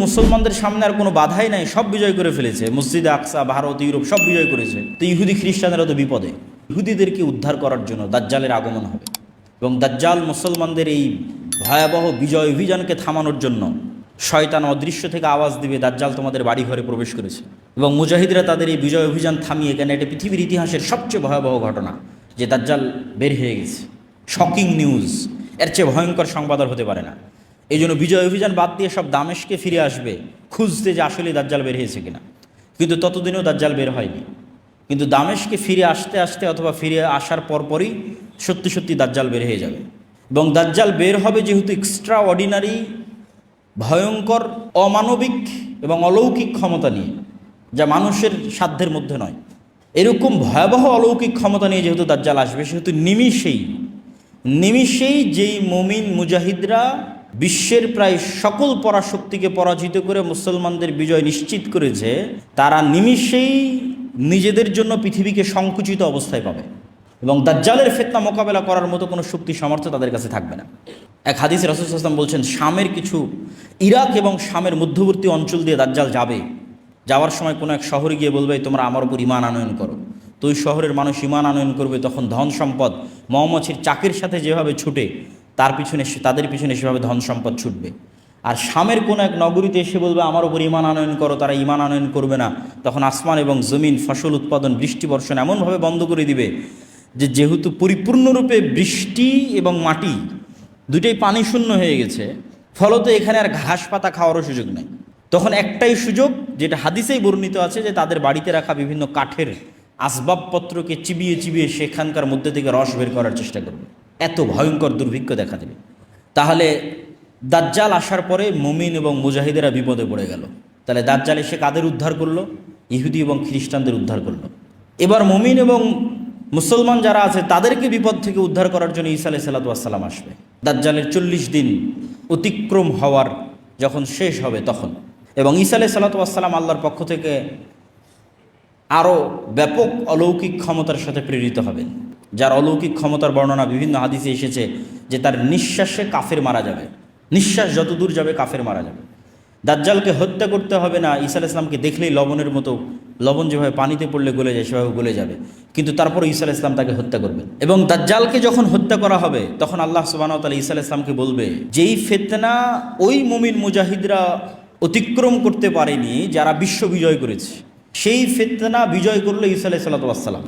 মুসলমানদের সামনে আর কোনো বাধাই নাই, সব বিজয় করে ফেলেছে। মসজিদে আকসা, ভারত, ইউরোপ সব বিজয় করেছে। তো ইহুদি খ্রিস্টানেরা তো বিপদে। ইহুদিদেরকে উদ্ধার করার জন্য দাজ্জালের আগমন হবে এবং দাজ্জাল মুসলমানদের এই ভয়াবহ বিজয় অভিযানকে থামানোর জন্য শয়তান অদৃশ্য থেকে আওয়াজ দিবে, দাজ্জাল তোমাদের বাড়ি ঘরে প্রবেশ করেছে। এবং মুজাহিদরা তাদের এই বিজয় অভিযান থামিয়ে, কেন এটা পৃথিবীর ইতিহাসের সবচেয়ে ভয়াবহ ঘটনা যে দাজ্জাল বের হয়ে গেছে। শকিং নিউজ, এর চেয়ে ভয়ঙ্কর সংবাদ আর হতে পারে না। এই জন্য বিজয় অভিযান বাদ দিয়ে সব দামেশকে ফিরে আসবে খুঁজতে যে আসলে দাজ্জাল বের হয়েছে কিনা। কিন্তু ততদিনেও দাজ্জাল বের হয়নি। কিন্তু দামেশকে ফিরে আসতে আসতে অথবা ফিরে আসার পরপরই সত্যি সত্যি দাজ্জাল বের হয়ে যাবে। এবং দাজ্জাল বের হবে যেহেতু এক্সট্রা অর্ডিনারি, ভয়ঙ্কর, অমানবিক এবং অলৌকিক ক্ষমতা নিয়ে, যা মানুষের সাধ্যের মধ্যে নয়। এরকম ভয়াবহ অলৌকিক ক্ষমতা নিয়ে যেহেতু দাজ্জাল আসবে, সেহেতু নিমিষেই যেই মুমিন মুজাহিদরা বিশ্বের প্রায় সকল পরাশক্তিকে পরাজিত করে মুসলমানদের বিজয় নিশ্চিত করেছে, তারা নিমিষেই নিজেদের জন্য পৃথিবীকে সংকুচিত অবস্থায় পাবে এবং দাজ্জালের ফিতনা মোকাবেলা করার মতো কোনো শক্তি সামর্থ্য তাদের কাছে থাকবে না। এক হাদিসে রাসূল সাল্লাল্লাহু আলাইহি ওয়াসাল্লাম বলছেন, শামের কিছু, ইরাক এবং শামের মধ্যবর্তী অঞ্চল দিয়ে দাজ্জাল যাবে। যাওয়ার সময় কোনো এক শহরে গিয়ে বলবে, তোমরা আমার উপর ঈমান আনয়ন করো। তো ওই শহরের মানুষ ঈমান আনয়ন করবে। তখন ধন সম্পদ মৌমাছির চাকের সাথে যেভাবে ছুটে, তাদের পিছনে সেভাবে ধন সম্পদ ছুটবে। আর শামের কোনো এক নগরীতে এসে বলবে, আমার উপর ঈমান আনয়ন করো, তারা ঈমান আনয়ন করবে না। তখন আসমান এবং জমিন, ফসল উৎপাদন, বৃষ্টি বর্ষণ এমনভাবে বন্ধ করে দিবে যে যেহেতু পরিপূর্ণরূপে বৃষ্টি এবং মাটি দুটোই পানি শূন্য হয়ে গেছে, ফলত এখানে আর ঘাস পাতা খাওয়ারও সুযোগ নেই। তখন একটাই সুযোগ, যেটা হাদিসেই বর্ণিত আছে, যে তাদের বাড়িতে রাখা বিভিন্ন কাঠের আসবাবপত্রকে চিবিয়ে চিবিয়ে সেখানকার মধ্যে থেকে রস বের করার চেষ্টা করবে। এত ভয়ঙ্কর দুর্ভিক্ষ দেখা দেবে। তাহলে দাজ্জাল আসার পরে মুমিন এবং মুজাহিদেরা বিপদে পড়ে গেল। তাহলে দাজ্জাল এসে কাদের উদ্ধার করলো? ইহুদি এবং খ্রিস্টানদের উদ্ধার করলো। এবার মুমিন এবং মুসলমান যারা আছে তাদেরকে বিপদ থেকে উদ্ধার করার জন্য ঈসা আলাইহিস সালাম আসবে। দাজ্জালের 40 দিন অতিক্রম হওয়ার যখন শেষ হবে তখন, এবং ঈসা আলাইহিস সালাম আল্লাহর পক্ষ থেকে আরও ব্যাপক অলৌকিক ক্ষমতার সাথে প্রেরিত হবেন, যার অলৌকিক ক্ষমতার বর্ণনা বিভিন্ন হাদিসে এসেছে যে তার নিঃশ্বাসে কাফের মারা যাবে। নিঃশ্বাস যত দূর যাবে কাফের মারা যাবে। দাজ্জালকে হত্যা করতে হবে না, ঈসা আলাইহিস সালামকে দেখলেই লবণের মতো, লবণ যেভাবে পানিতে পড়লে গলে যায় সেভাবে গলে যাবে। কিন্তু তারপর ঈসা আলাইহিস সালাম তাকে হত্যা করবেন। এবং দাজ্জালকে যখন হত্যা করা হবে তখন আল্লাহ সুবহানাহু ওয়া তাআলা ঈসা আলাইহিস সালামকে বলবে, যেই ফিতনা ওই মুমিন মুজাহিদরা অতিক্রম করতে পারেনি, যারা বিশ্ব বিজয় করেছে, সেই ফিতনা বিজয় করলো ঈসা আলাইহিস সালাম।